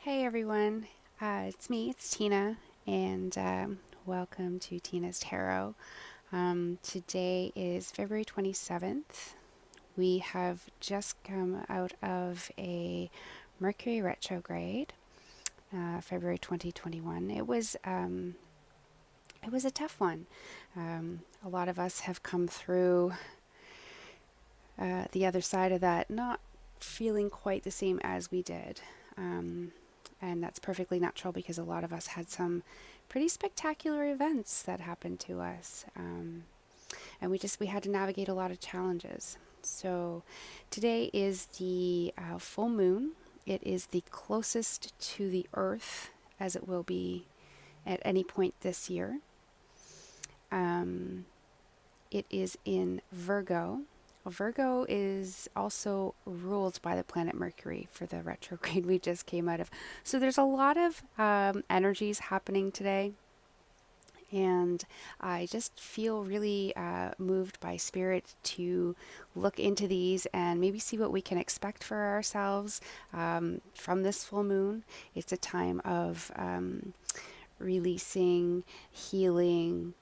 Hey everyone, it's Tina, and welcome to Tina's Tarot. Today is February 27th. We have just come out of a Mercury retrograde, February 2021. It was a tough one. A lot of us have come through the other side of that, not feeling quite the same as we did. And that's perfectly natural because a lot of us had some pretty spectacular events that happened to us. And we had to navigate a lot of challenges. So today is the full moon. It is the closest to the earth as it will be at any point this year. It is in Virgo. Virgo is also ruled by the planet Mercury for the retrograde we just came out of. So there's a lot of energies happening today. And I just feel really moved by spirit to look into these and maybe see what we can expect for ourselves from this full moon. It's a time of releasing, healing.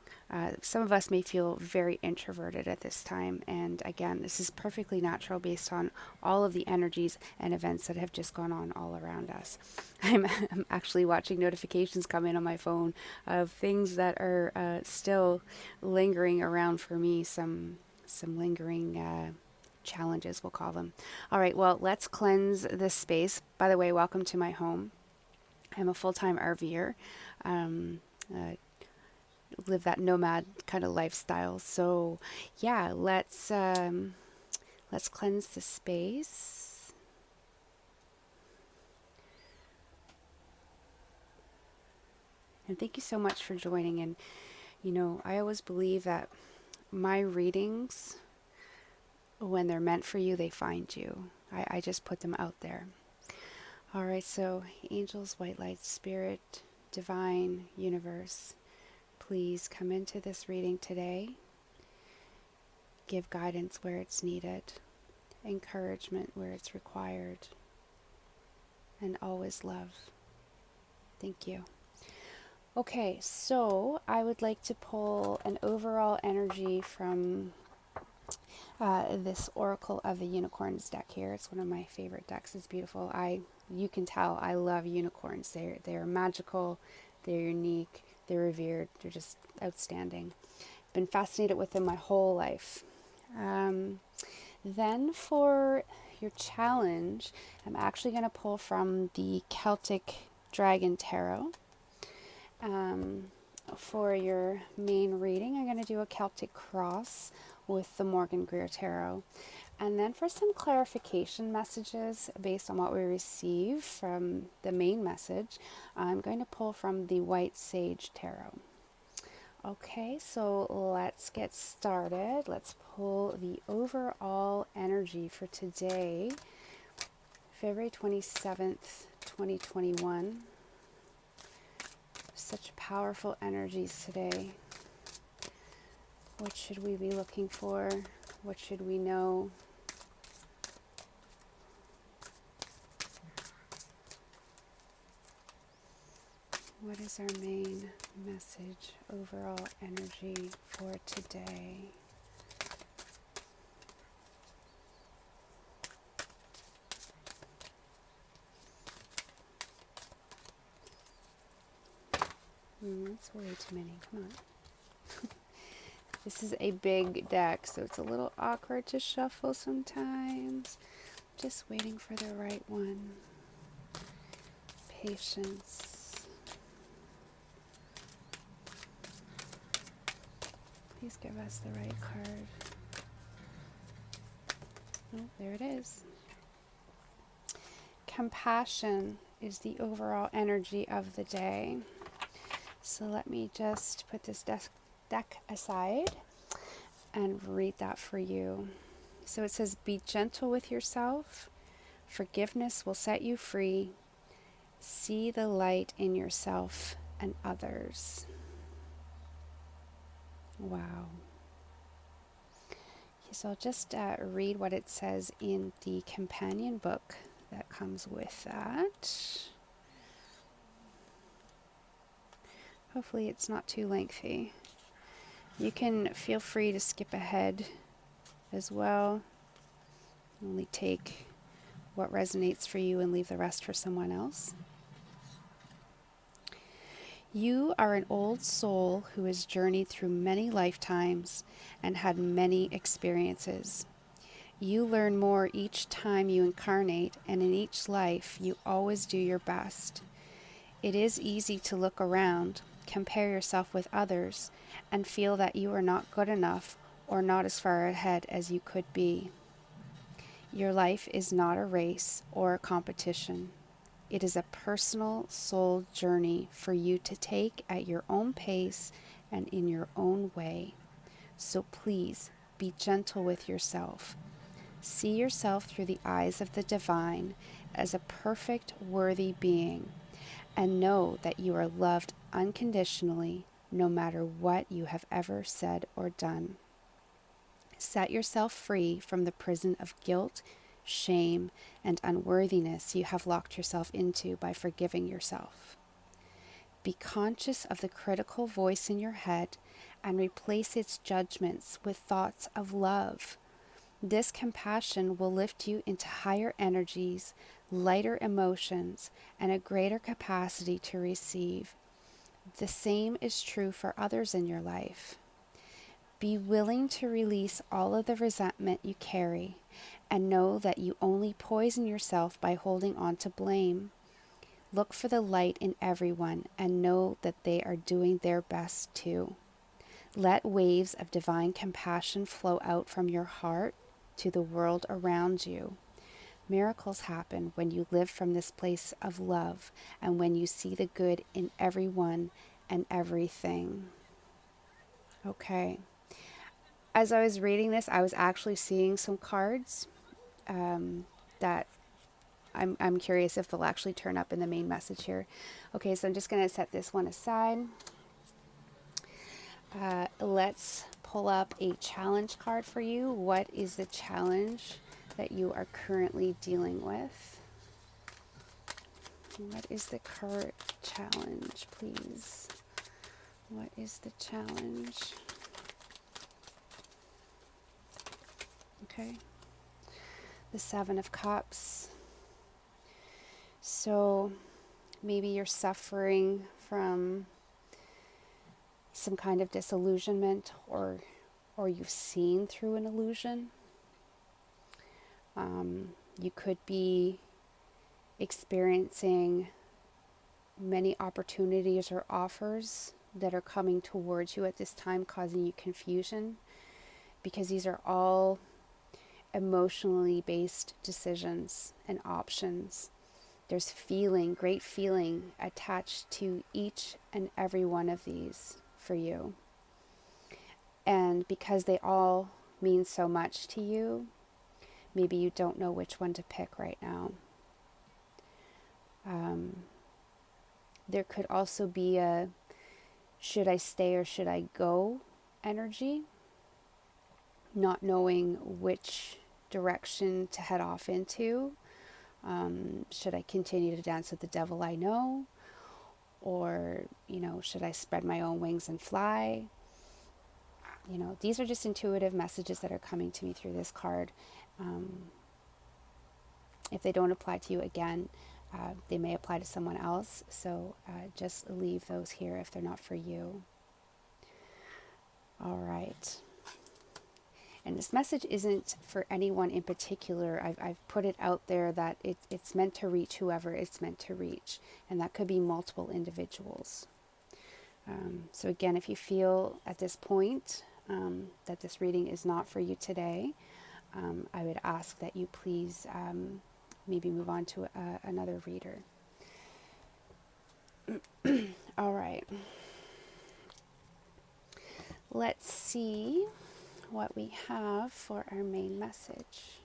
Some of us may feel very introverted at this time, and again, this is perfectly natural based on all of the energies and events that have just gone on all around us. I'm actually watching notifications come in on my phone of things that are still lingering around for me, some lingering challenges, we'll call them. All right, well, let's cleanse this space. By the way, welcome to my home. I'm a full-time RVer. Live that nomad kind of lifestyle. So yeah, let's cleanse the space. And thank you so much for joining. And I always believe that my readings, when they're meant for you, they find you. I just put them out there. All right, so angels, white light, spirit, divine, universe, please come into this reading today. Give guidance where it's needed, encouragement where it's required, and always love. Thank you. Okay, so I would like to pull an overall energy from this Oracle of the Unicorns deck here. It's one of my favorite decks. It's beautiful. You can tell I love unicorns. They're magical, they're unique, they're revered, they're just outstanding. Been fascinated with them my whole life. Then for your challenge, I'm actually going to pull from the Celtic Dragon Tarot. For your main reading, I'm going to do a Celtic Cross with the Morgan Greer Tarot. And then for some clarification messages based on what we receive from the main message, I'm going to pull from the White Sage Tarot. Okay, so let's get started. Let's pull the overall energy for today, February 27th, 2021. Such powerful energies today. What should we be looking for? What should we know? What is our main message, overall energy for today? That's way too many. Come on. This is a big deck, so it's a little awkward to shuffle sometimes. Just waiting for the right one. Patience. Please give us the right card. Oh, there it is. Compassion is the overall energy of the day. So let me just put this deck aside and read that for you. So it says, be gentle with yourself. Forgiveness will set you free. See the light in yourself and others. Wow. Okay, so I'll just read what it says in the companion book that comes with that. Hopefully it's not too lengthy. You can feel free to skip ahead as well. Only take what resonates for you and leave the rest for someone else. You are an old soul who has journeyed through many lifetimes and had many experiences. You learn more each time you incarnate, and in each life you always do your best. It is easy to look around, compare yourself with others, and feel that you are not good enough or not as far ahead as you could be. Your life is not a race or a competition. It is a personal soul journey for you to take at your own pace and in your own way. So please be gentle with yourself. See yourself through the eyes of the divine as a perfect, worthy being, and know that you are loved unconditionally no matter what you have ever said or done. Set yourself free from the prison of guilt, shame, and unworthiness you have locked yourself into by forgiving yourself. Be conscious of the critical voice in your head and replace its judgments with thoughts of love. This compassion will lift you into higher energies, lighter emotions, and a greater capacity to receive. The same is true for others in your life. Be willing to release all of the resentment you carry and know that you only poison yourself by holding on to blame. Look for the light in everyone and know that they are doing their best too. Let waves of divine compassion flow out from your heart to the world around you. Miracles happen when you live from this place of love and when you see the good in everyone and everything. Okay. As I was reading this, I was actually seeing some cards that I'm curious if they'll actually turn up in the main message here. Okay, so I'm just going to set this one aside. Let's pull up a challenge card for you. What is the challenge that you are currently dealing with? What is the current challenge, please? What is the challenge? Okay. The Seven of Cups. So maybe you're suffering from some kind of disillusionment, or you've seen through an illusion. You could be experiencing many opportunities or offers that are coming towards you at this time, causing you confusion, because these are all emotionally based decisions and options. There's great feeling attached to each and every one of these for you. And because they all mean so much to you, maybe you don't know which one to pick right now. There could also be a should I stay or should I go energy, not knowing which direction to head off into. Should I continue to dance with the devil I know? Or, should I spread my own wings and fly? These are just intuitive messages that are coming to me through this card. If they don't apply to you, again, they may apply to someone else. So just leave those here if they're not for you. All right. And this message isn't for anyone in particular. I've put it out there that it's meant to reach whoever it's meant to reach. And that could be multiple individuals. So again, if you feel at this point that this reading is not for you today, I would ask that you please maybe move on to another reader. All right. Let's see what we have for our main message.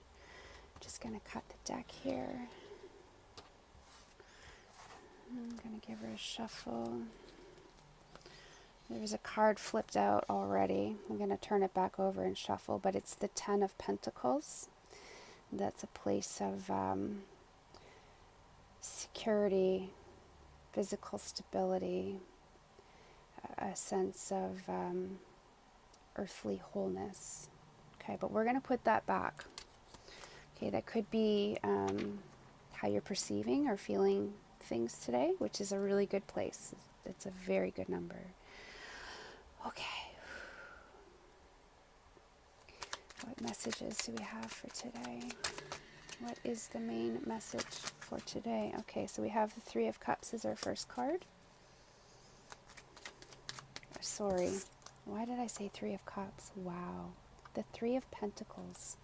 Just going to cut the deck here. I'm going to give her a shuffle. There's a card flipped out already. I'm going to turn it back over and shuffle, but it's the Ten of Pentacles. That's a place of security, physical stability, a sense of earthly wholeness. Okay, but we're going to put that back. Okay, that could be how you're perceiving or feeling things today, which is a really good place. It's a very good number. Okay. What messages do we have for today? What is the main message for today? Okay, so we have the Three of Cups as our first card. Sorry, why did I say Three of Cups? Wow. The Three of Pentacles.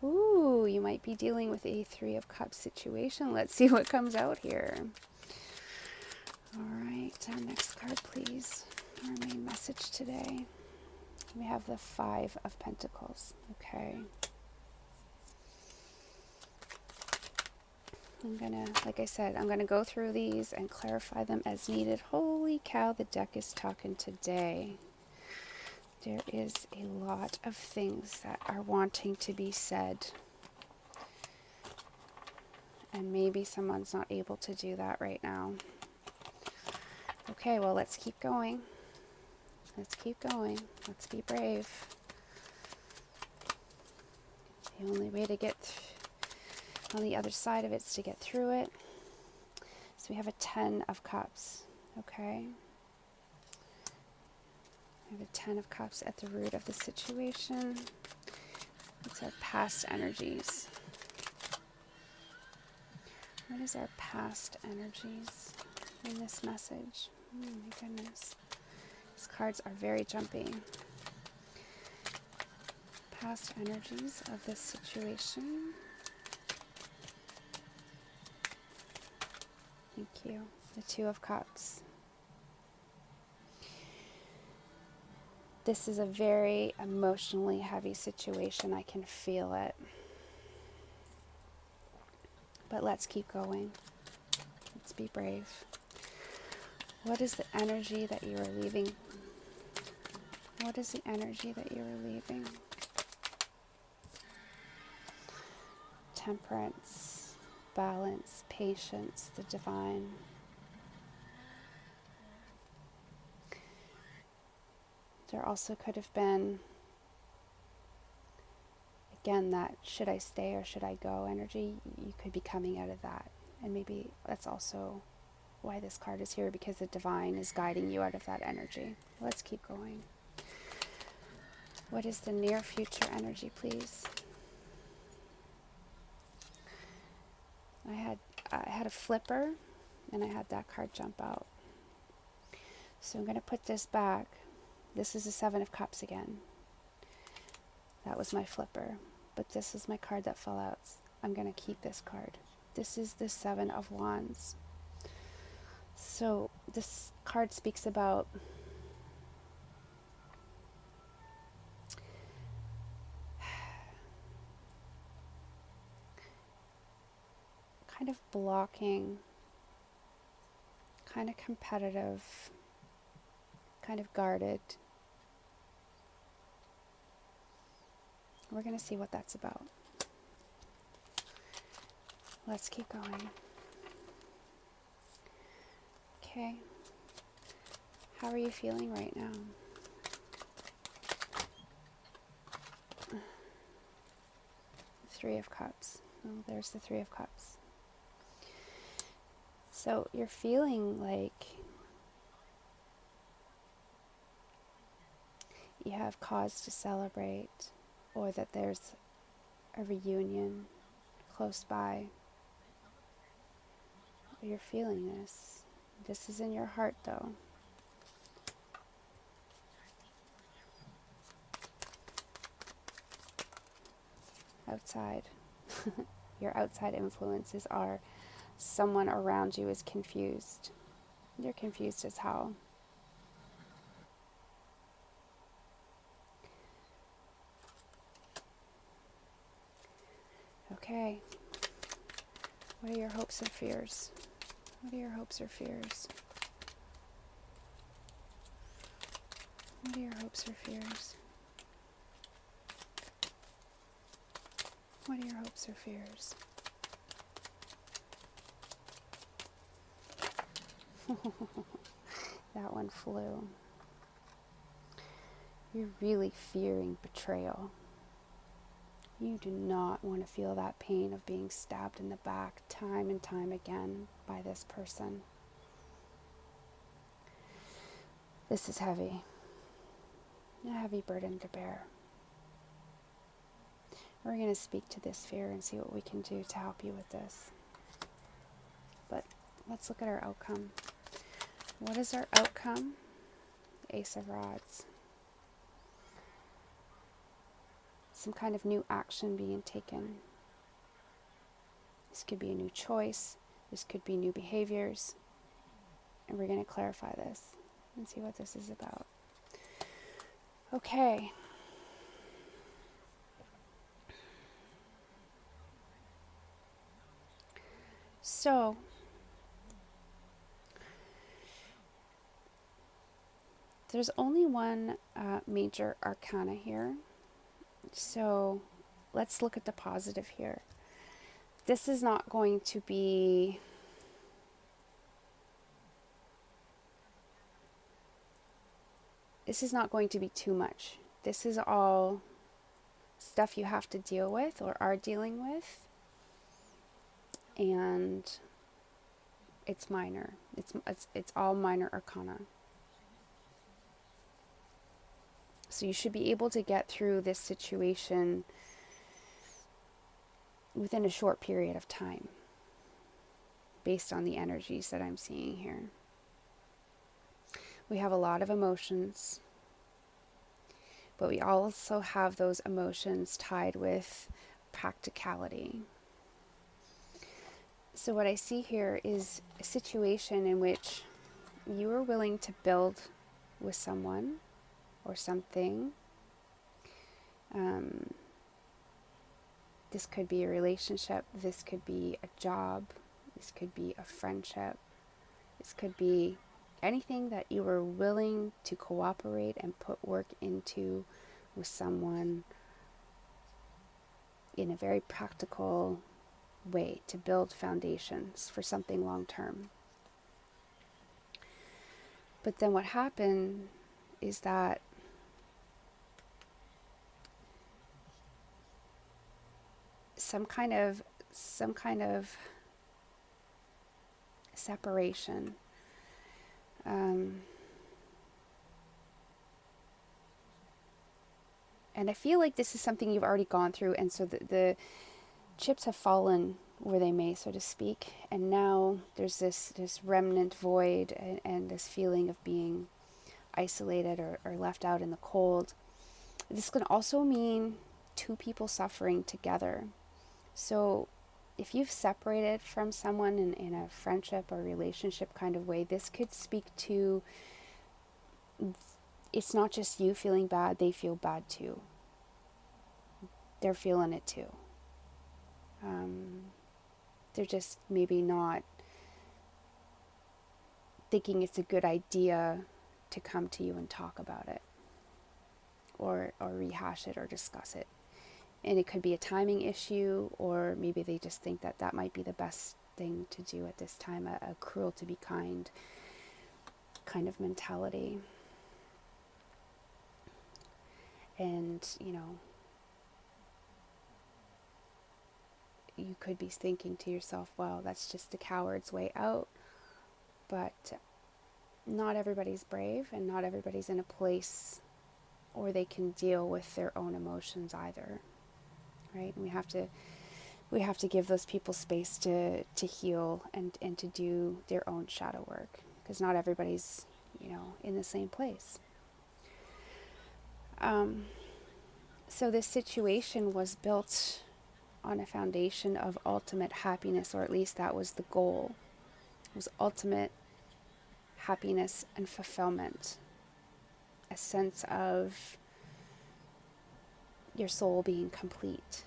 Ooh, you might be dealing with a Three of Cups situation. Let's see what comes out here. All right, our next card, please. Our main message today. We have the Five of Pentacles. Okay. Like I said, I'm gonna go through these and clarify them as needed. Holy cow, the deck is talking today. There is a lot of things that are wanting to be said. And maybe someone's not able to do that right now. Okay, well, let's keep going. Let's keep going. Let's be brave. The only way to get on the other side of it is to get through it. So we have a Ten of Cups. Okay. We have a Ten of Cups at the root of the situation. It's our past energies. What is our past energies in this message? Oh my goodness. These cards are very jumpy. Past energies of this situation. Thank you. The Two of Cups. This is a very emotionally heavy situation. I can feel it. But let's keep going. Let's be brave. What is the energy that you are leaving? What is the energy that you are leaving? Temperance, balance, patience, the divine. There also could have been, again, that should I stay or should I go energy. You could be coming out of that. And maybe that's also why this card is here, because the divine is guiding you out of that energy. Let's keep going. What is the near future energy, please? I had a flipper and I had that card jump out. So I'm going to put this back. This is the Seven of Cups again. That was my flipper. But this is my card that fell out. I'm going to keep this card. This is the Seven of Wands. So this card speaks about kind of blocking, kind of competitive, kind of guarded. We're going to see what that's about. Let's keep going. Okay. How are you feeling right now? Three of Cups. Oh, there's the Three of Cups. So you're feeling like you have cause to celebrate, or that there's a reunion close by. You're feeling this. This is in your heart, though. Outside. Your outside influences are someone around you is confused. They're confused as hell. Okay. What are your hopes and fears? What are your hopes or fears? What are your hopes or fears? What are your hopes or fears? That one flew. You're really fearing betrayal. You do not want to feel that pain of being stabbed in the back time and time again by this person. This is heavy. A heavy burden to bear. We're going to speak to this fear and see what we can do to help you with this. But let's look at our outcome. What is our outcome? Ace of Rods. Some kind of new action being taken. This could be a new choice. This could be new behaviors. And we're going to clarify this and see what this is about. Okay. So, there's only one major arcana here. So, let's look at the positive here. This is not going to be too much. This is all stuff you have to deal with or are dealing with. And it's minor. It's all minor arcana. So you should be able to get through this situation within a short period of time, based on the energies that I'm seeing here. We have a lot of emotions, but we also have those emotions tied with practicality. So what I see here is a situation in which you are willing to build with someone or something. This could be a relationship, this could be a job, this could be a friendship, this could be anything that you were willing to cooperate and put work into with someone in a very practical way to build foundations for something long term. But then what happened is that some kind of separation, and I feel like this is something you've already gone through, and so the chips have fallen where they may, so to speak, and now there's this remnant void and this feeling of being isolated or left out in the cold. This can also mean two people suffering together. So if you've separated from someone in a friendship or relationship kind of way, this could speak to, it's not just you feeling bad, they feel bad too. They're feeling it too. They're just maybe not thinking it's a good idea to come to you and talk about it or rehash it or discuss it. And it could be a timing issue, or maybe they just think that might be the best thing to do at this time, a cruel to be kind of mentality. And, you could be thinking to yourself, well, that's just the coward's way out. But not everybody's brave, and not everybody's in a place or they can deal with their own emotions either. Right? And we have to give those people space to heal and to do their own shadow work, because not everybody's, in the same place. So this situation was built on a foundation of ultimate happiness, or at least that was the goal. It was ultimate happiness and fulfillment, a sense of your soul being complete.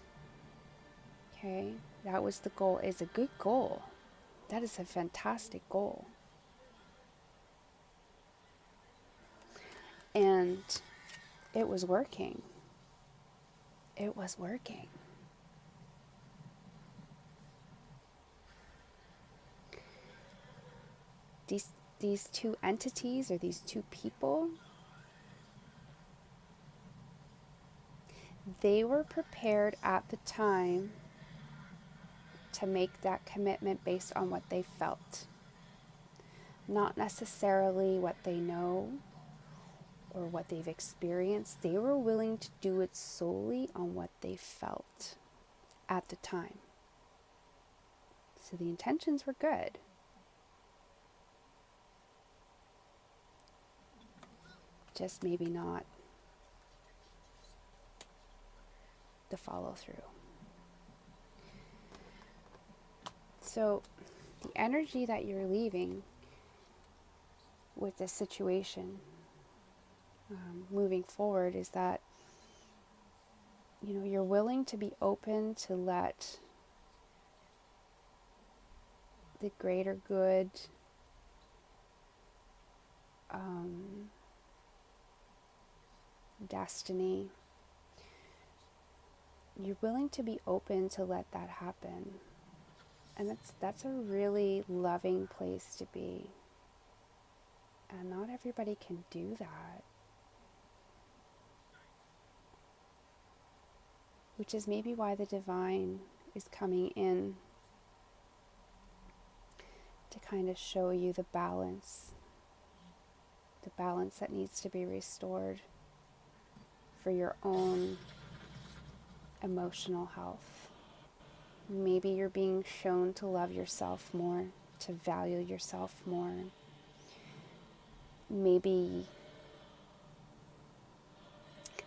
Okay, that was the goal. It's a good goal. That is a fantastic goal. And it was working. It was working. these two entities or these two people, they were prepared at the time to make that commitment based on what they felt, not necessarily what they know or what they've experienced. They were willing to do it solely on what they felt at the time. So the intentions were good. Just maybe not the follow through. So the energy that you're leaving with this situation moving forward is that, you know, you're willing to be open to let the greater good destiny. You're willing to be open to let that happen. And that's a really loving place to be. And not everybody can do that. Which is maybe why the divine is coming in to kind of show you the balance that needs to be restored for your own emotional health. Maybe you're being shown to love yourself more, to value yourself more. Maybe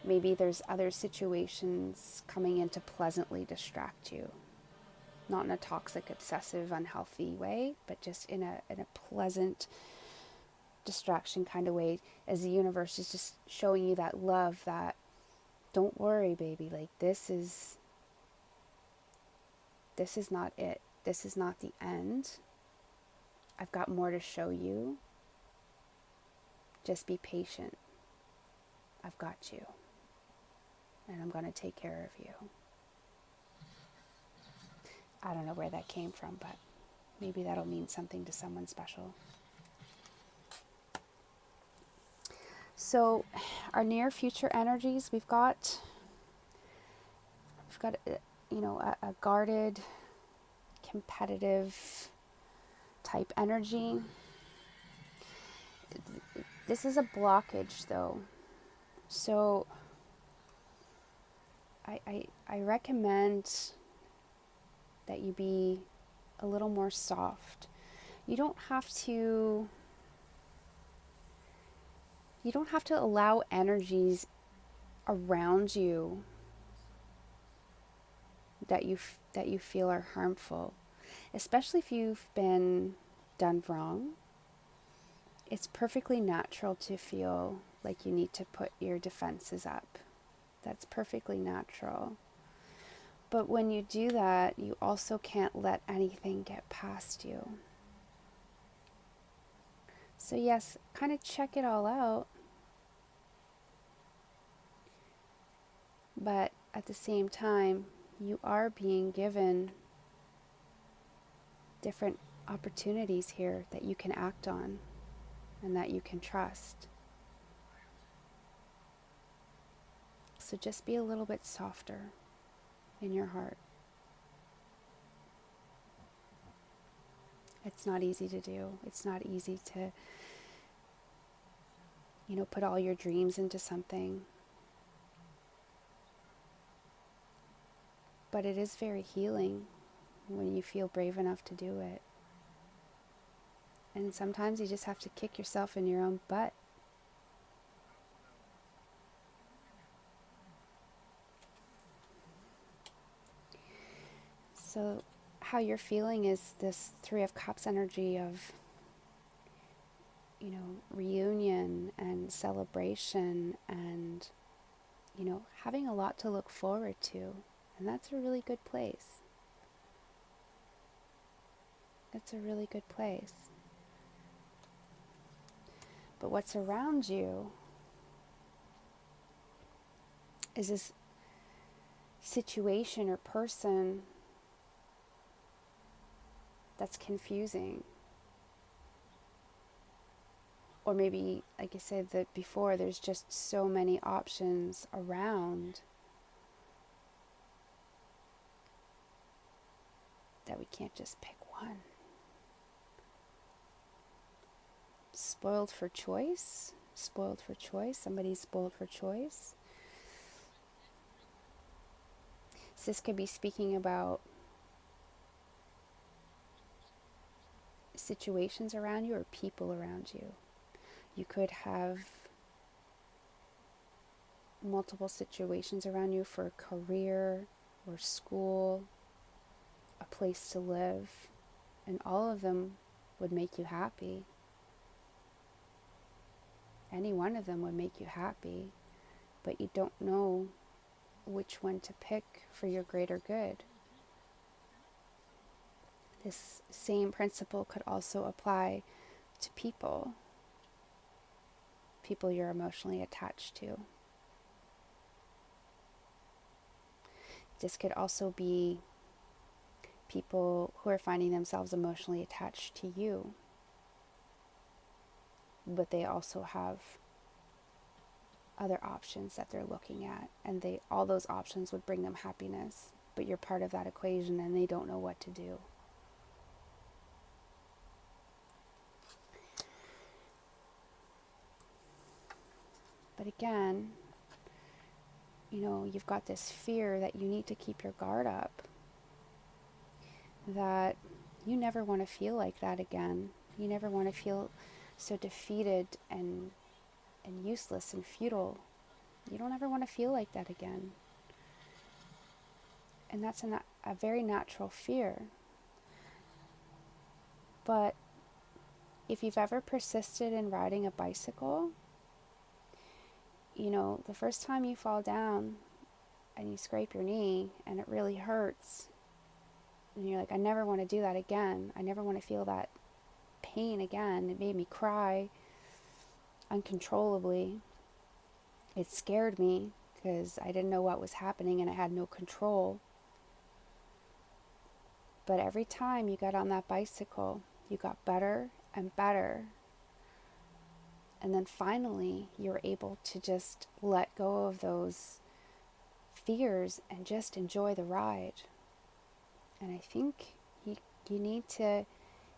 there's other situations coming in to pleasantly distract you. Not in a toxic, obsessive, unhealthy way, but just in a pleasant distraction kind of way, as the universe is just showing you that love, that don't worry, baby, like this is not it. This is not the end. I've got more to show you. Just be patient. I've got you. And I'm going to take care of you. I don't know where that came from, but maybe that'll mean something to someone special. So our near future energies, we've got a guarded, competitive type energy. This is a blockage though. So I recommend that you be a little more soft. You don't have to allow energies around you that you feel are harmful, especially if you've been done wrong. It's perfectly natural to feel like you need to put your defenses up. That's perfectly natural. But when you do that, you also can't let anything get past you. So yes, kind of check it all out. But at the same time, you are being given different opportunities here that you can act on and that you can trust. So just be a little bit softer in your heart. It's not easy to do. It's not easy to, put all your dreams into something. But it is very healing when you feel brave enough to do it. And sometimes you just have to kick yourself in your own butt. So how you're feeling is this Three of Cups energy of, reunion and celebration and, having a lot to look forward to. And that's a really good place. It's a really good place. But what's around you is this situation or person that's confusing. Or maybe, like I said that before, there's just so many options around that we can't just pick one. Spoiled for choice. Spoiled for choice. Somebody's spoiled for choice. So this could be speaking about situations around you or people around you. You could have multiple situations around you for a career or school, a place to live, and all of them would make you happy. Any one of them would make you happy, but you don't know which one to pick for your greater good. This same principle could also apply to people you're emotionally attached to. This could also be people who are finding themselves emotionally attached to you, but they also have other options that they're looking at, and all those options would bring them happiness, but you're part of that equation and they don't know what to do. But again, you've got this fear that you need to keep your guard up, that you never want to feel like that again. You never want to feel so defeated and useless and futile. You don't ever want to feel like that again. And that's a very natural fear. But if you've ever persisted in riding a bicycle, the first time you fall down and you scrape your knee and it really hurts, and you're like, I never want to do that again. I never want to feel that pain again. It made me cry uncontrollably. It scared me because I didn't know what was happening and I had no control. But every time you got on that bicycle, you got better and better. And then finally, you're able to just let go of those fears and just enjoy the ride. And I think you need to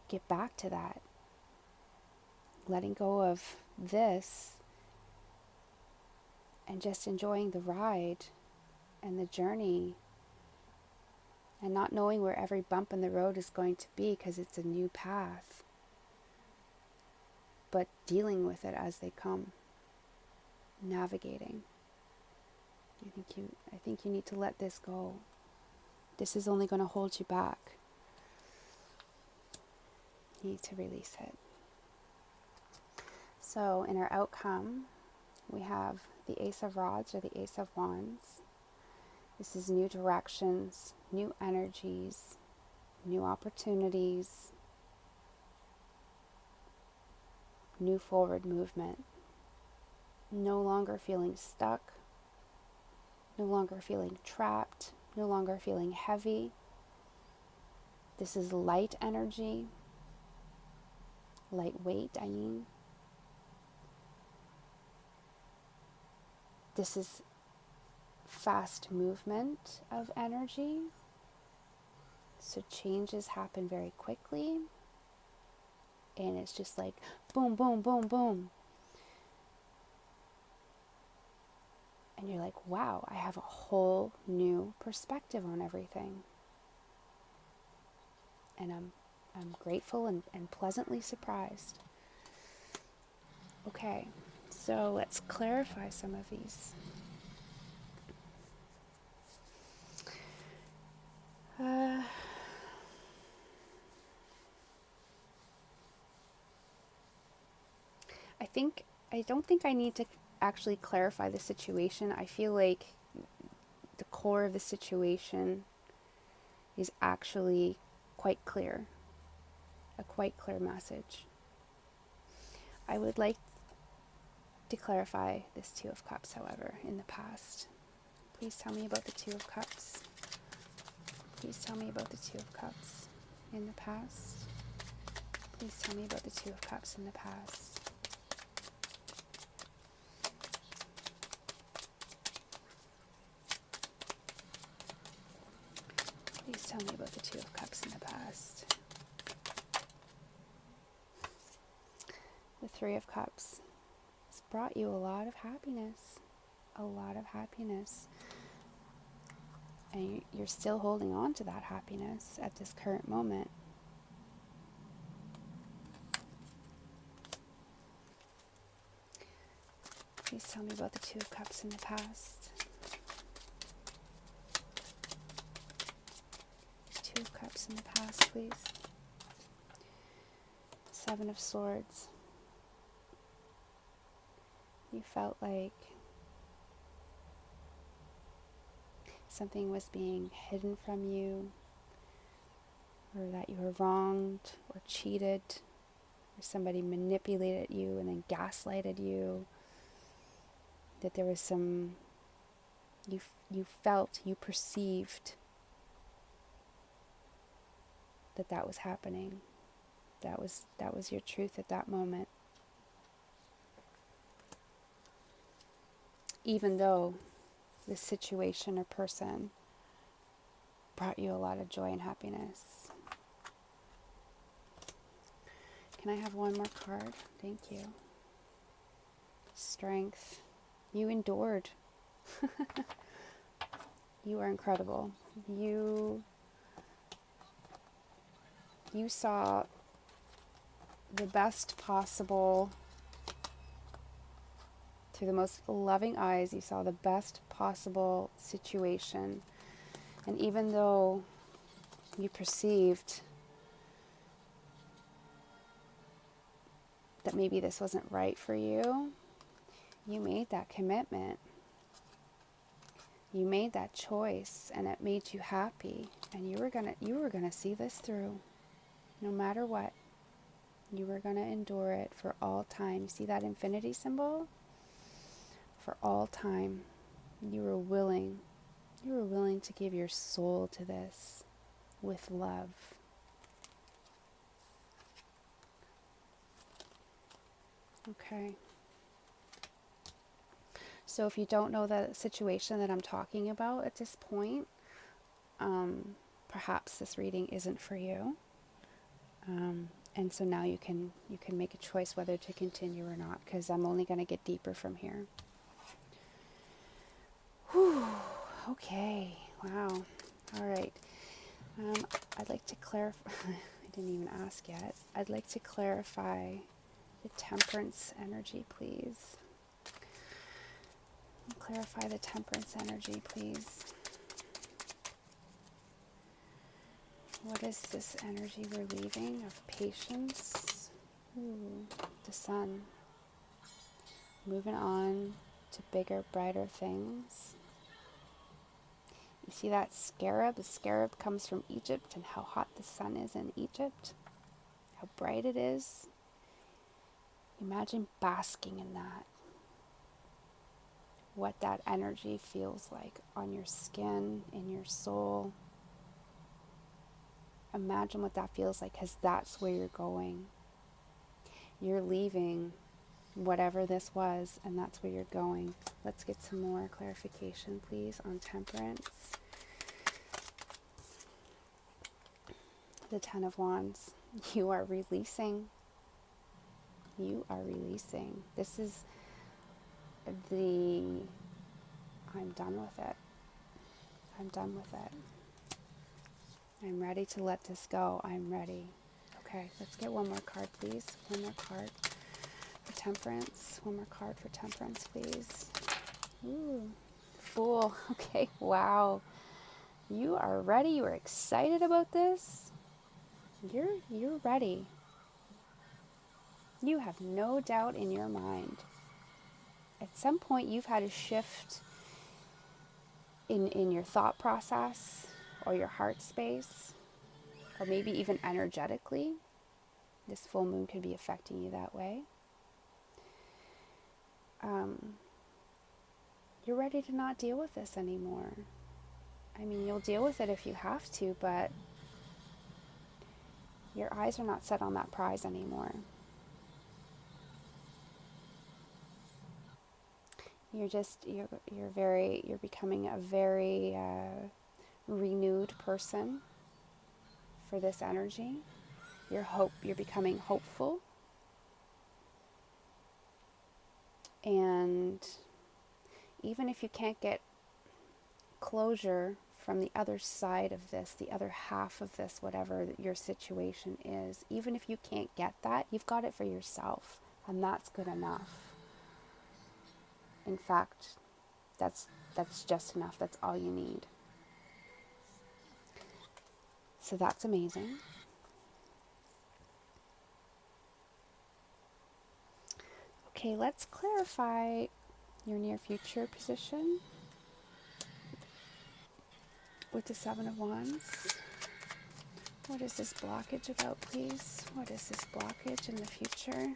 get back to that. Letting go of this and just enjoying the ride and the journey, and not knowing where every bump in the road is going to be because it's a new path, but dealing with it as they come, navigating. I think you need to let this go. This is only going to hold you back. You need to release it. So in our outcome, we have the Ace of Rods or the Ace of Wands. This is new directions, new energies, new opportunities, new forward movement. No longer feeling stuck, no longer feeling trapped, no longer feeling heavy. This is light energy, lightweight, I mean. This is fast movement of energy. So changes happen very quickly. And it's just like boom, boom, boom, boom. And you're like, wow, I have a whole new perspective on everything. And I'm grateful and pleasantly surprised. Okay, so let's clarify some of these. I don't think I need to actually clarify the situation. I feel like the core of the situation is actually quite clear. A quite clear message. I would like to clarify this Two of Cups, however, in the past. Please tell me about the Two of Cups. Please tell me about the Two of Cups in the past. Please tell me about the Two of Cups in the past. Three of Cups. It's brought you a lot of happiness. A lot of happiness. And you're still holding on to that happiness at this current moment. Please tell me about the Two of Cups in the past. Two of Cups in the past, please. Seven of Swords. You felt like something was being hidden from you, or that you were wronged or cheated, or somebody manipulated you and then gaslighted you, that there was some, you felt, you perceived that was happening. That was your truth at that moment. Even though this situation or person brought you a lot of joy and happiness. Can I have one more card? Thank you. Strength. You endured. You are incredible. You saw the best possible, through the most loving eyes, you saw the best possible situation. And even though you perceived that maybe this wasn't right for you, you made that commitment. You made that choice, and it made you happy. And you were gonna see this through, no matter what. You were gonna endure it for all time. See that infinity symbol? For all time. You were willing to give your soul to this with love. Okay. So if you don't know the situation that I'm talking about at this point, perhaps this reading isn't for you. And so now you can make a choice whether to continue or not, because I'm only going to get deeper from here. Whew. Okay. Wow. All right. I'd like to clarify. I didn't even ask yet. I'd like to clarify the Temperance energy, please. Clarify the Temperance energy, please. What is this energy we're leaving of patience? Ooh, the Sun. Moving on to bigger, brighter things. You see that scarab? The scarab comes from Egypt, and how hot the sun is in Egypt. How bright it is. Imagine basking in that. What that energy feels like on your skin, in your soul. Imagine what that feels like, because that's where you're going. You're leaving whatever this was, and that's where you're going. Let's get some more clarification, please, on Temperance. The Ten of Wands. You are releasing. You are releasing. This is I'm done with it. I'm done with it. I'm ready to let this go. I'm ready. Okay, let's get one more card, please. One more card for Temperance. One more card for Temperance, please. Ooh, Fool. Okay, wow. You are ready. You are excited about this. You're ready. You have no doubt in your mind. At some point, you've had a shift in your thought process or your heart space, or maybe even energetically. This full moon could be affecting you that way. You're ready to not deal with this anymore. I mean, you'll deal with it if you have to, but your eyes are not set on that prize anymore. You're becoming a very renewed person for this energy. You're becoming hopeful. And even if you can't get closure from the other side of this, the other half of this, whatever your situation is, even if you can't get that, you've got it for yourself, and that's good enough. In fact, that's just enough. That's all you need. So that's amazing. Okay, let's clarify your near future position with the Seven of Wands. What is this blockage about, please? What is this blockage in the future?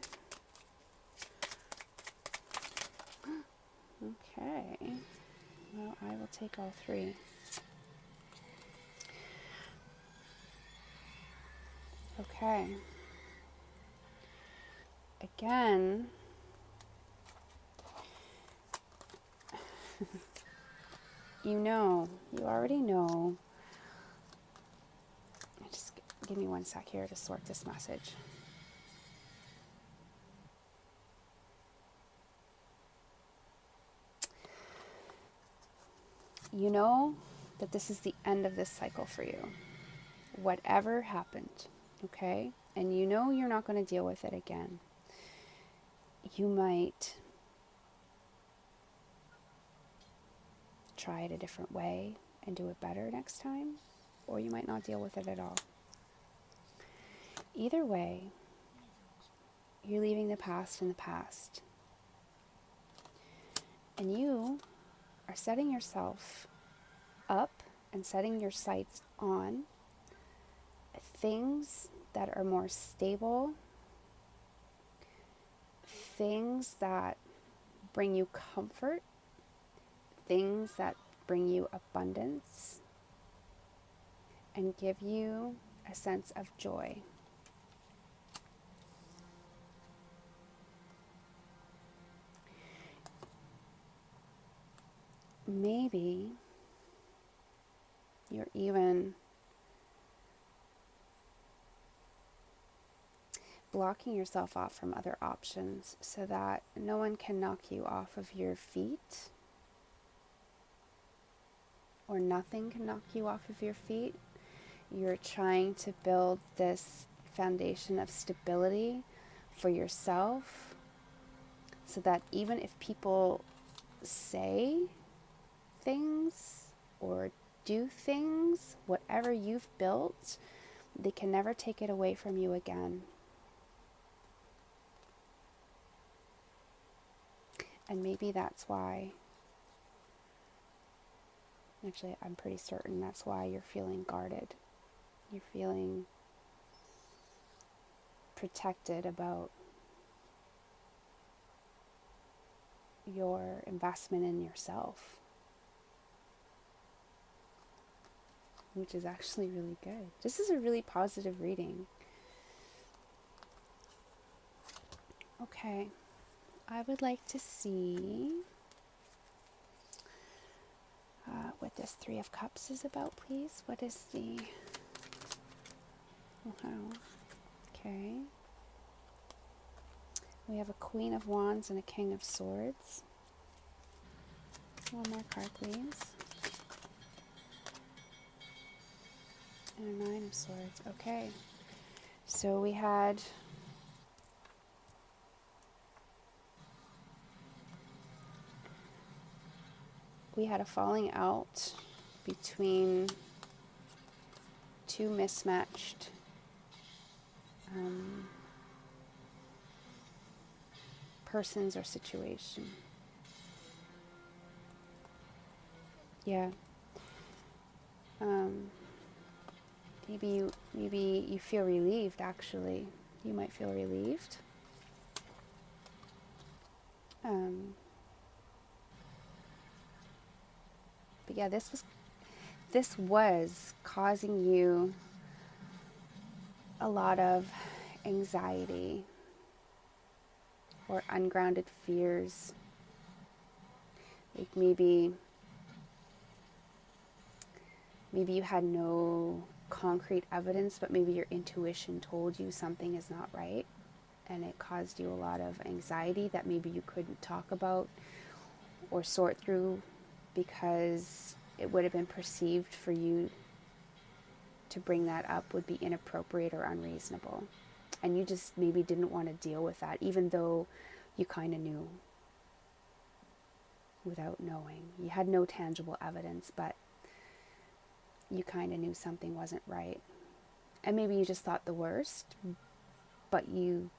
Okay. Well, I will take all three. Okay. Again, you already know. Just give me one sec here to sort this message. You know that this is the end of this cycle for you. Whatever happened, okay? And you know you're not going to deal with it again. You might try it a different way and do it better next time, or you might not deal with it at all. Either way, you're leaving the past in the past. And you are setting yourself up and setting your sights on things that are more stable, things that bring you comfort, things that bring you abundance, and give you a sense of joy. Maybe you're even blocking yourself off from other options so that no one can knock you off of your feet, or nothing can knock you off of your feet. You're trying to build this foundation of stability for yourself so that even if people say things or do things, whatever you've built, they can never take it away from you again. And maybe that's why, actually I'm pretty certain that's why you're feeling guarded. You're feeling protected about your investment in yourself, which is actually really good. This is a really positive reading. Okay, I would like to see what this Three of Cups is about, please. What is the... Wow. Okay. We have a Queen of Wands and a King of Swords. One more card, please. And a Nine of Swords. Okay. So we had a falling out between two mismatched persons or situation. Yeah. Maybe you feel relieved, actually. You might feel relieved. But yeah, this was causing you a lot of anxiety or ungrounded fears. Like maybe you had no concrete evidence, but maybe your intuition told you something is not right. and it caused you a lot of anxiety that maybe you couldn't talk about or sort through because it would have been perceived for you to bring that up would be inappropriate or unreasonable. And you just maybe didn't want to deal with that, even though you kind of knew without knowing. You had no tangible evidence, but you kind of knew something wasn't right. And maybe you just thought the worst, but you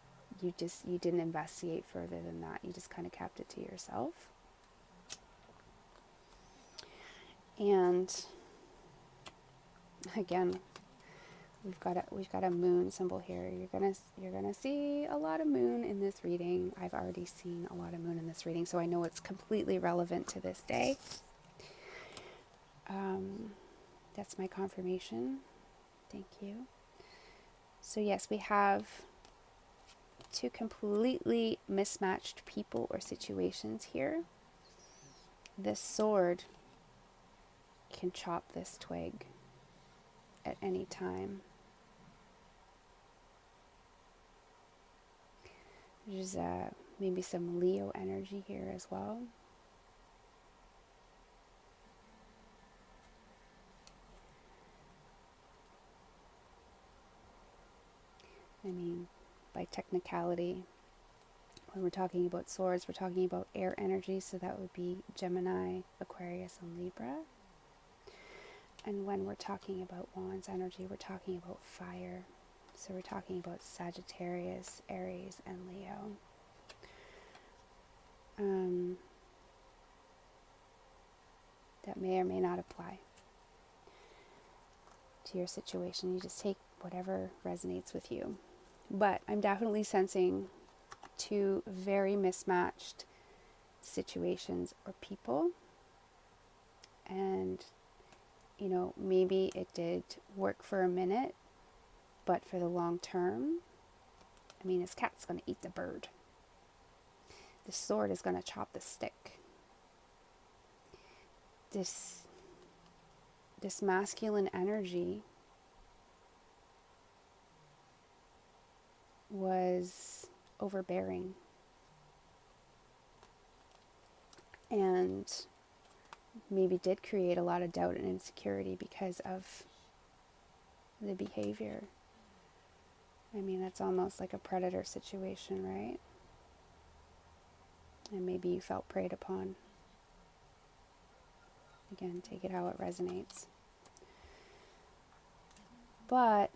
didn't investigate further than that. You just kind of kept it to yourself. And again, we've got a moon symbol here. You're gonna see a lot of moon in this reading. I've already seen a lot of moon in this reading, so I know it's completely relevant to this day. That's my confirmation. Thank you. So yes, we have two completely mismatched people or situations here. This sword can chop this twig at any time. There's maybe some Leo energy here as well. I mean, by technicality, when we're talking about swords, we're talking about air energy, so that would be Gemini, Aquarius, and Libra. And when we're talking about wands energy, we're talking about fire. So we're talking about Sagittarius, Aries, and Leo. That may or may not apply to your situation. You just take whatever resonates with you. But I'm definitely sensing two very mismatched situations or people. And, you know, maybe it did work for a minute, but for the long term, I mean, this cat's going to eat the bird. This sword is going to chop the stick. This masculine energy was overbearing and maybe did create a lot of doubt and insecurity because of the behavior. I mean, that's almost like a predator situation, right? And maybe you felt preyed upon. Again, take it how it resonates. But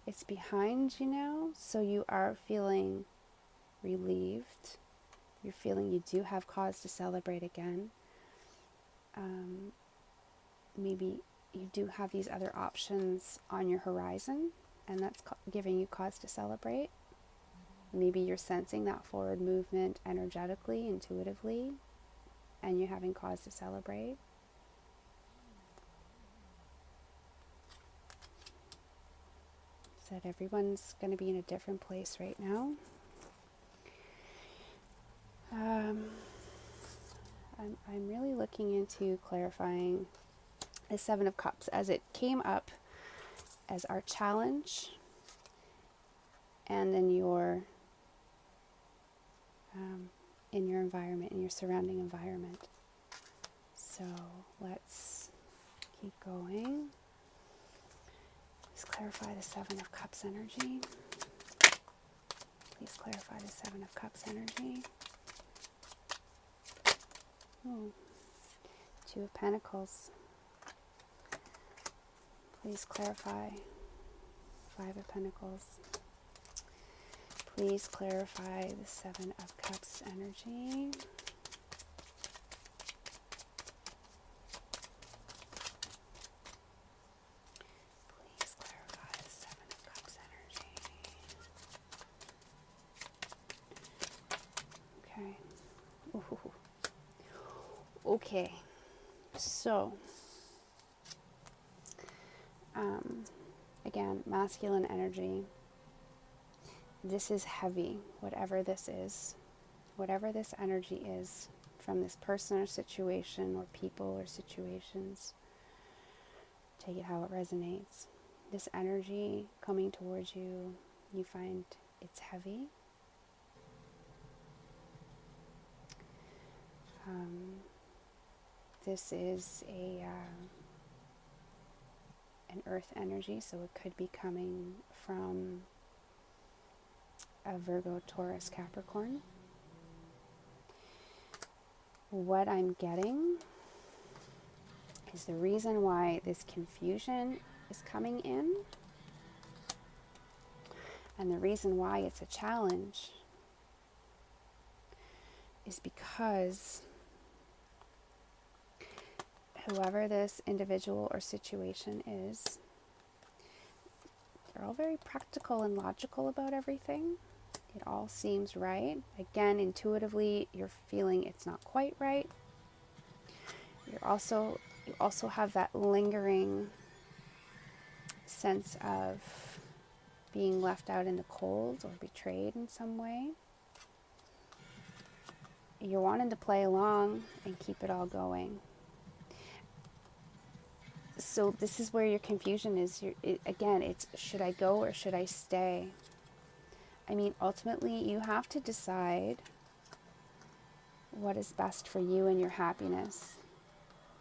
it's behind you now, so you are feeling relieved. You're feeling you do have cause to celebrate again. Maybe you do have these other options on your horizon, and that's giving you cause to celebrate. Maybe you're sensing that forward movement energetically, intuitively, and you're having cause to celebrate. Said everyone's going to be in a different place right now. I'm really looking into clarifying the Seven of Cups as it came up as our challenge and in your environment, in your surrounding environment. So let's keep going. Please clarify the Seven of Cups energy. Please clarify the Seven of Cups energy. Ooh. Two of Pentacles. Please clarify. Five of Pentacles. Please clarify the Seven of Cups energy. Please clarify the Seven of Cups energy. Okay. Ooh. Okay. So, again, masculine energy. This is heavy, whatever this is, whatever this energy is from this person or situation or people or situations. Take it how it resonates. This energy coming towards you, you find It's heavy. This is an earth energy, so it could be coming from a Virgo, Taurus, Capricorn. What I'm getting is the reason why this confusion is coming in, and the reason why it's a challenge is because whoever this individual or situation is, they're all very practical and logical about everything. It all seems right. Again, intuitively, you're feeling it's not quite right. You also have that lingering sense of being left out in the cold or betrayed in some way. You're wanting to play along and keep it all going. So this is where your confusion is. Again, it's should I go or should I stay? I mean, ultimately, you have to decide what is best for you and your happiness.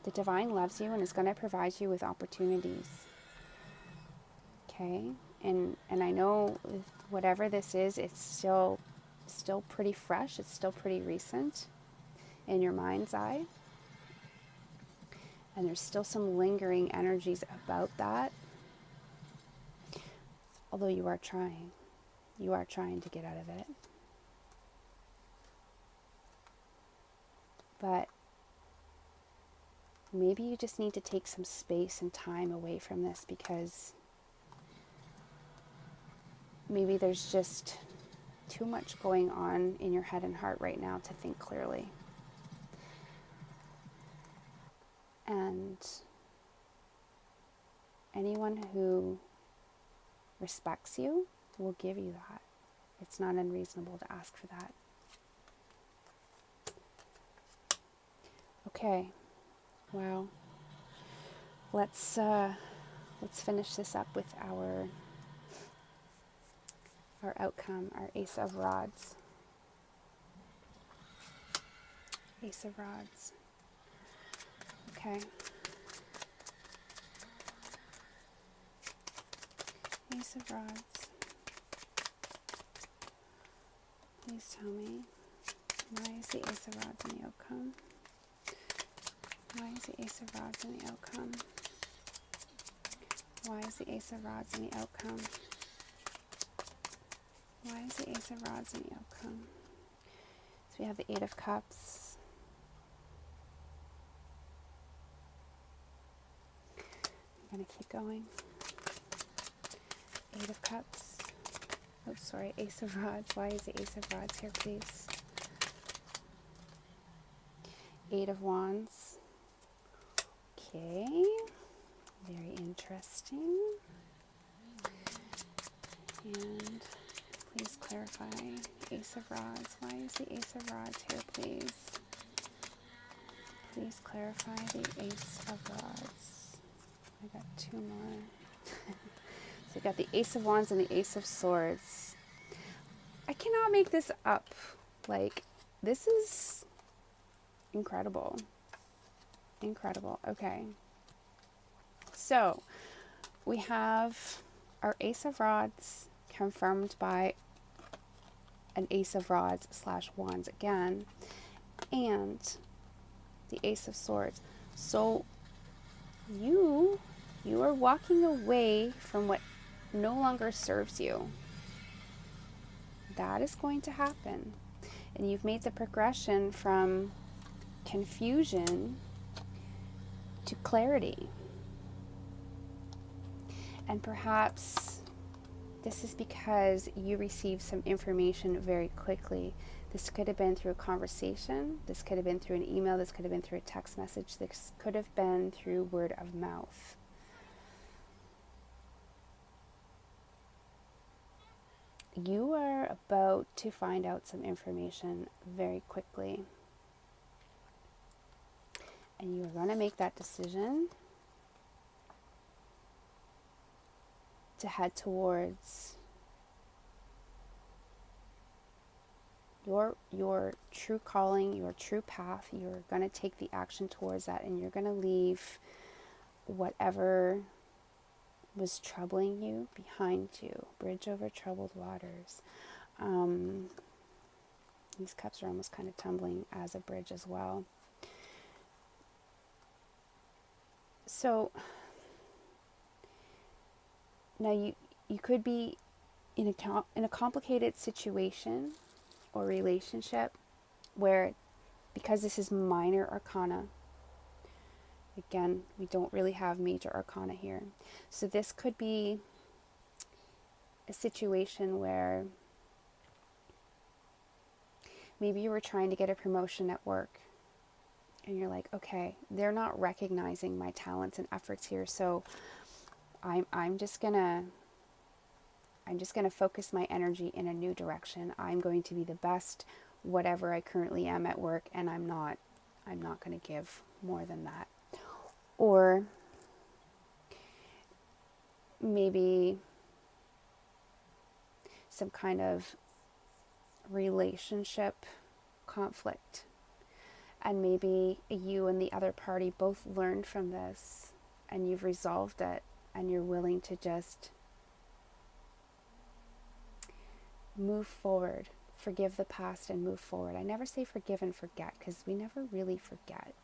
The divine loves you and is going to provide you with opportunities. Okay? And I know whatever this is, it's still pretty fresh. It's still pretty recent in your mind's eye. And there's still some lingering energies about that. Although you are trying. You are trying to get out of it. But maybe you just need to take some space and time away from this, because maybe there's just too much going on in your head and heart right now to think clearly. And anyone who respects you will give you that. It's not unreasonable to ask for that. Okay. Wow. Let's finish this up with our outcome, our Ace of Rods. Ace of Rods. Okay. Ace of Rods. Please tell me, why is the Ace of Rods in the outcome? Why is the Ace of Rods in the outcome? Why is the Ace of Rods in the outcome? Why is the Ace of Rods in the outcome? So we have the Eight of Cups. I'm going to keep going. Eight of Cups. Oh, sorry, Ace of Rods. Why is the Ace of Rods here, please? Eight of Wands. Okay. Very interesting. And please clarify. Ace of Rods. Why is the Ace of Rods here, please? Please clarify the Ace of Rods. I got two more. So we got the Ace of Wands and the Ace of Swords. I cannot make this up. Like, this is incredible. Incredible. Okay. So, we have our Ace of Rods confirmed by an Ace of Rods / Wands again, and the Ace of Swords. So, you are walking away from what no longer serves you. That is going to happen. And you've made the progression from confusion to clarity. And perhaps this is because you received some information very quickly. This could have been through a conversation. This could have been through an email. This could have been through a text message. This could have been through word of mouth. You are about to find out some information very quickly. And you're going to make that decision to head towards your true calling, your true path. You're going to take the action towards that, and you're going to leave whatever was troubling you behind you. Bridge over troubled waters. These cups are almost kind of tumbling as a bridge as well. So now you could be in a complicated situation or relationship where, because this is minor arcana, again, we don't really have major arcana here. So this could be a situation where maybe you were trying to get a promotion at work and you're like, okay, they're not recognizing my talents and efforts here, so I'm just gonna focus my energy in a new direction. I'm going to be the best whatever I currently am at work, and I'm not going to give more than that. Or maybe some kind of relationship conflict, and maybe you and the other party both learned from this and you've resolved it, and you're willing to just move forward, forgive the past and move forward. I never say forgive and forget, because we never really forget.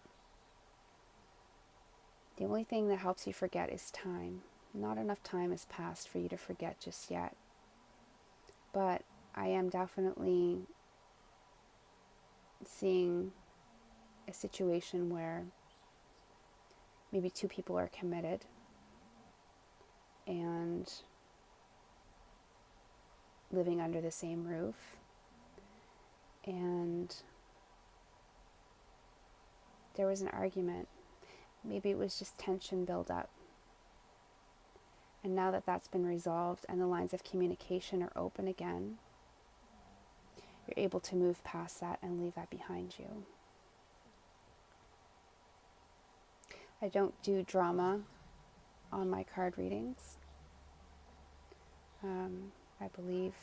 The only thing that helps you forget is time. Not enough time has passed for you to forget just yet. But I am definitely seeing a situation where maybe two people are committed and living under the same roof, and there was an argument. Maybe it was just tension build up. And now that that's been resolved and the lines of communication are open again, you're able to move past that and leave that behind you. I don't do drama on my card readings. I believe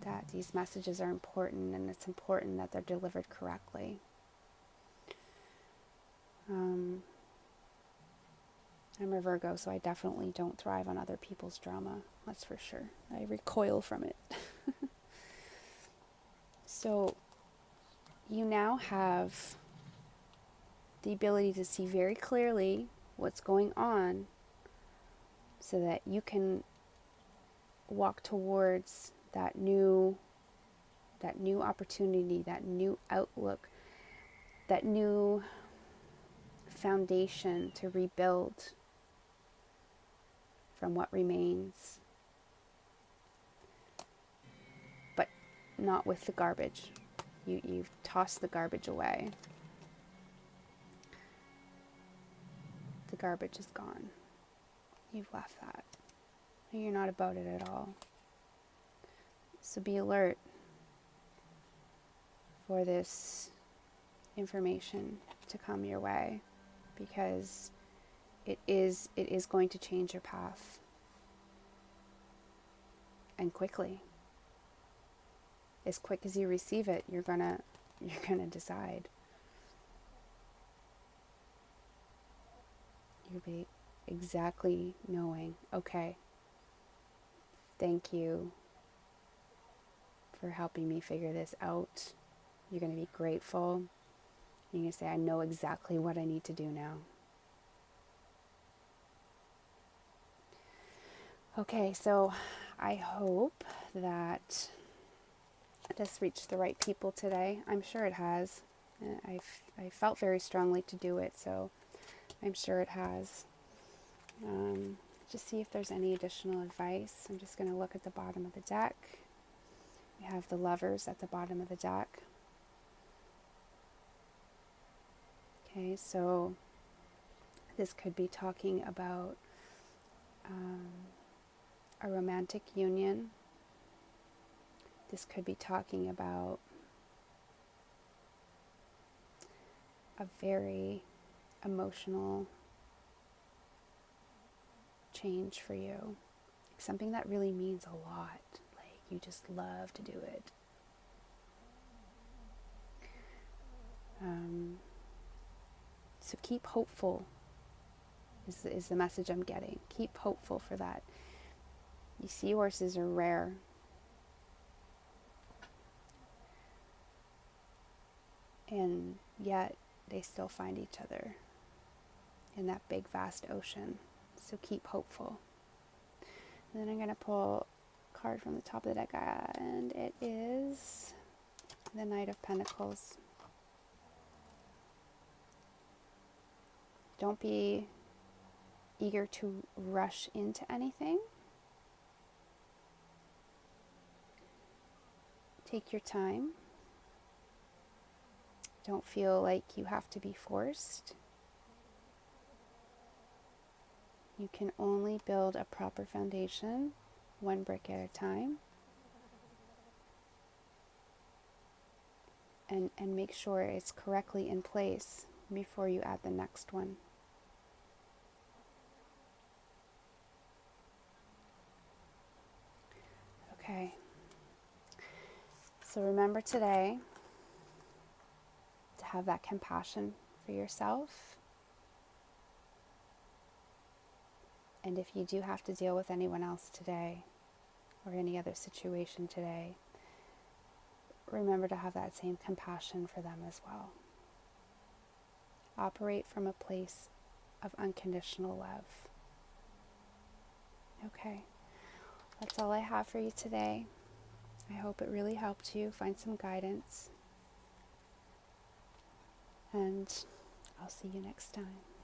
that these messages are important, and it's important that they're delivered correctly. I'm a Virgo, so I definitely don't thrive on other people's drama. That's for sure. I recoil from it. So you now have the ability to see very clearly what's going on, so that you can walk towards that new opportunity, that new outlook, that new foundation to rebuild from what remains, but not with the garbage. You've tossed the garbage away. The garbage is gone. You've left that. You're not about it at all. So be alert for this information to come your way, because it is going to change your path, and quickly. As quick as you receive it, you're gonna decide. You'll be exactly knowing, okay, thank you for helping me figure this out. You're going to be grateful. You're going to say, I know exactly what I need to do now. Okay, so I hope that this reached the right people today. I'm sure it has. I felt very strongly to do it, so I'm sure it has. Just see if there's any additional advice. I'm just going to look at the bottom of the deck. We have the Lovers at the bottom of the deck. Okay, so this could be talking about a romantic union. This could be talking about a very emotional change for you. Something that really means a lot. Like, you just love to do it. So keep hopeful is the message I'm getting. Keep hopeful for that. These seahorses are rare. And yet they still find each other in that big vast ocean. So keep hopeful. And then I'm going to pull a card from the top of the deck, and it is the Knight of Pentacles. Don't be eager to rush into anything. Take your time. Don't feel like you have to be forced. You can only build a proper foundation one brick at a time. And make sure it's correctly in place before you add the next one. Okay. So remember today to have that compassion for yourself. And if you do have to deal with anyone else today or any other situation today, remember to have that same compassion for them as well. Operate from a place of unconditional love. Okay, that's all I have for you today. I hope it really helped you find some guidance. And I'll see you next time.